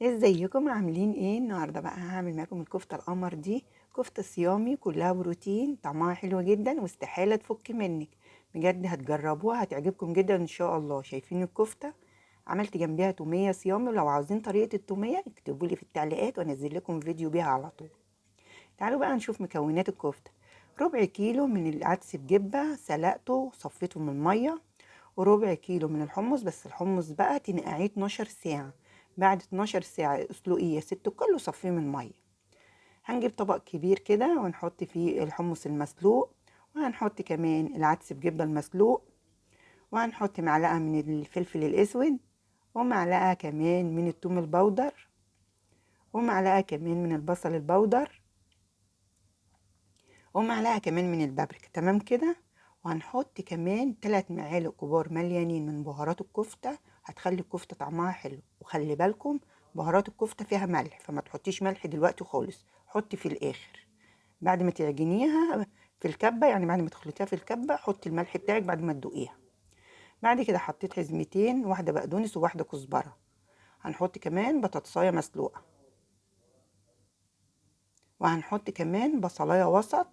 ازيكم عاملين ايه؟ النهارده بقى هعمل معاكم الكفته القمر دي. كفته صيامي كلها بروتين، طعمها حلو جدا واستحاله تفك منك. بجد هتجربوها هتعجبكم جدا ان شاء الله. شايفين الكفته؟ عملت جنبيها توميه صيامي، ولو عاوزين طريقه التوميه اكتبوا لي في التعليقات وانزل لكم فيديو بيها على طول. تعالوا بقى نشوف مكونات الكفته. ربع كيلو من العدس بجبه سلقته وصفيته من الميه، وربع كيلو من الحمص، بس الحمص بقى تنقعيه 12 ساعة. بعد 12 ساعة اسلقيه يا ست الكل وصفيه من مية. هنجيب طبق كبير كده ونحط فيه الحمص المسلوق، وهنحط كمان العدس بجبة المسلوق، وهنحط معلقة من الفلفل الأسود، ومعلقة كمان من الثوم البودر، ومعلقة كمان من البصل البودر، ومعلقة كمان من البابريكا. تمام كده. وهنحط كمان 3 معالق كبار مليانين من بهارات الكفتة، هتخلي الكفتة طعمها حلو. وخلي بالكم بهارات الكفتة فيها ملح، فما تحطيش ملح دلوقتي خالص، حطي في الآخر بعد ما تعجنيها في الكبة. يعني بعد ما تخلطيها في الكبة حطي الملح بتاعك بعد ما تدوقيها. بعد كده حطيت حزمتين، واحدة بقدونس وواحدة كزبرة. هنحط كمان بطاطساية مسلوقة، وهنحط كمان بصلاية وسط،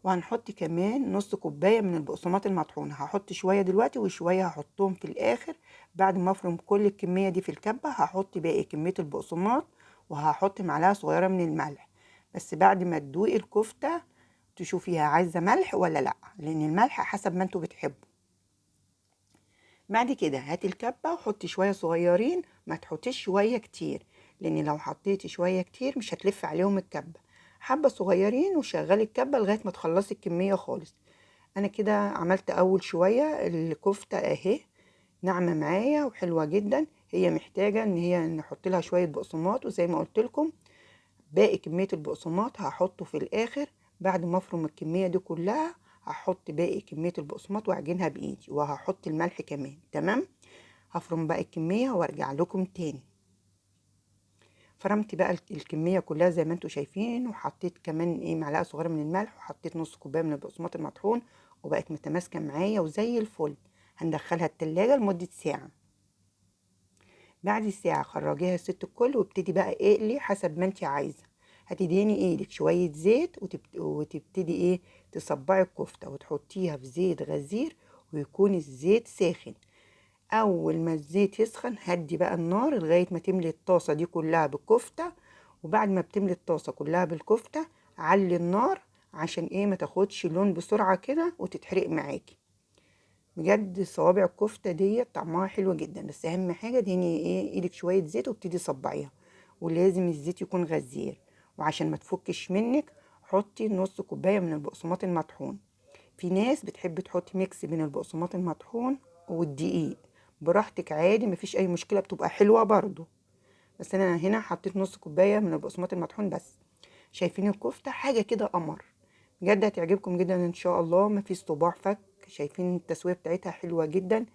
وهنحط كمان نص كوباية من البقسماط المطحون. هحط شوية دلوقتي وشوية هحطهم في الآخر. بعد ما افرم كل الكمية دي في الكبة هحط باقي كمية البقسماط، وهحط معلقة صغيرة من الملح. بس بعد ما تدوقي الكفتة تشوفيها عايزة ملح ولا لأ، لأن الملح حسب ما انتوا بتحبوا. بعد كده هاتي الكبة وحطي شوية صغيرين، ما تحطيش شوية كتير، لأن لو حطيتي شوية كتير مش هتلف عليهم الكبة. حبة صغيرين وشغلي الكبة لغاية ما تخلصي الكمية خالص. انا كده عملت اول شوية الكفتة اهي، ناعمة معايا وحلوة جدا. هي محتاجة ان هي نحط لها شوية بقسماط، وزي ما قلت لكم باقي كمية البقسماط هحطه في الاخر. بعد ما افرم الكمية دي كلها هحط باقي كمية البقسماط واعجنها بايدي، وهحط الملح كمان. تمام. هفرم بقى الكمية وارجع لكم تاني. فرمت بقى الكمية كلها زي ما انتوا شايفين، وحطيت كمان معلقة صغيرة من الملح، وحطيت نص كوباية من البقسماط المطحون، وبقت متماسكة معايا وزي الفل. هندخلها التلاجة لمدة ساعة. بعد الساعة خرجيها يا ست الكل، وابتدي بقى اقلي حسب ما انت عايزة. هتدهني ايدك شوية زيت وتبتدي تصبعي الكفتة وتحطيها في زيت غزير، ويكون الزيت ساخن. اول ما الزيت يسخن هدي بقى النار لغايه ما تملي الطاسه دي كلها بالكفته. وبعد ما بتملي الطاسه كلها بالكفته علي النار عشان ما تاخدش لون بسرعه كده وتتحرق معاكي. بجد صوابع الكفته دي طعمها حلو جدا، بس اهم حاجه دهني ايدك شويه زيت وابتدي صبعيها. ولازم الزيت يكون غزير. وعشان ما تفكش منك حطي نص كوبايه من البقسماط المطحون. في ناس بتحب تحط ميكس بين البقسماط المطحون والدقيق، براحتك عادي مفيش اي مشكله، بتبقى حلوه برضو. بس انا هنا حطيت نص كوبايه من البقسماط المطحون بس. شايفين الكفته حاجه كده قمر. بجد هتعجبكم جدا ان شاء الله. مفيش صباع فك. شايفين التسويه بتاعتها حلوه جدا،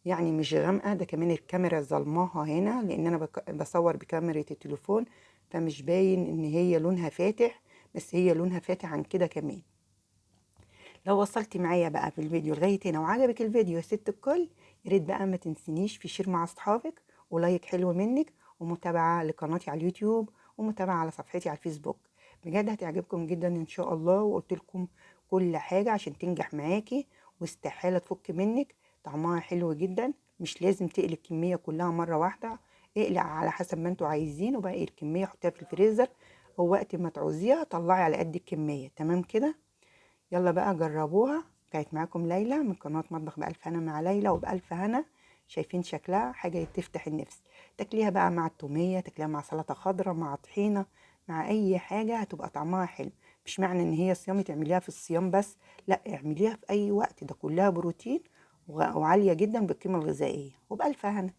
يعني مش غامقه. ده كمان الكاميرا ظلماها هنا لان انا بصور بكاميرا التليفون، فمش باين ان هي لونها فاتح، بس هي لونها فاتح عن كده كمان. لو وصلتي معايا بقى في الفيديو لغاية هنا وعجبك الفيديو يا ست الكل، ياريت بقى ما تنسينيش في شير مع اصحابك، ولايك حلو منك، ومتابعة لقناتي على اليوتيوب، ومتابعة على صفحتي على الفيسبوك. بجد هتعجبكم جدا ان شاء الله. وقلت لكم كل حاجة عشان تنجح معاكي واستحالة تفك منك. طعمها حلو جدا. مش لازم تقلي الكمية كلها مرة واحدة، اقلع على حسب ما انتوا عايزين، وباقي الكمية حطيها في الفريزر، ووقت ما تعوزيها طلعي على قد الكمية. تمام كده. يلا بقى جربوها. كانت معاكم ليلى من قناة مطبخ بألف هنا مع ليلى وبألف هنا. شايفين شكلها حاجة تفتح النفس. تاكليها بقى مع التومية، تاكليها مع سلطة خضراء، مع طحينة، مع أي حاجة هتبقى طعمها حلو. مش معنى إن هي صيام تعمليها في الصيام بس، لا اعمليها في أي وقت. ده كلها بروتين وعالية جدا بالقيمة الغذائية. وبألف هنا.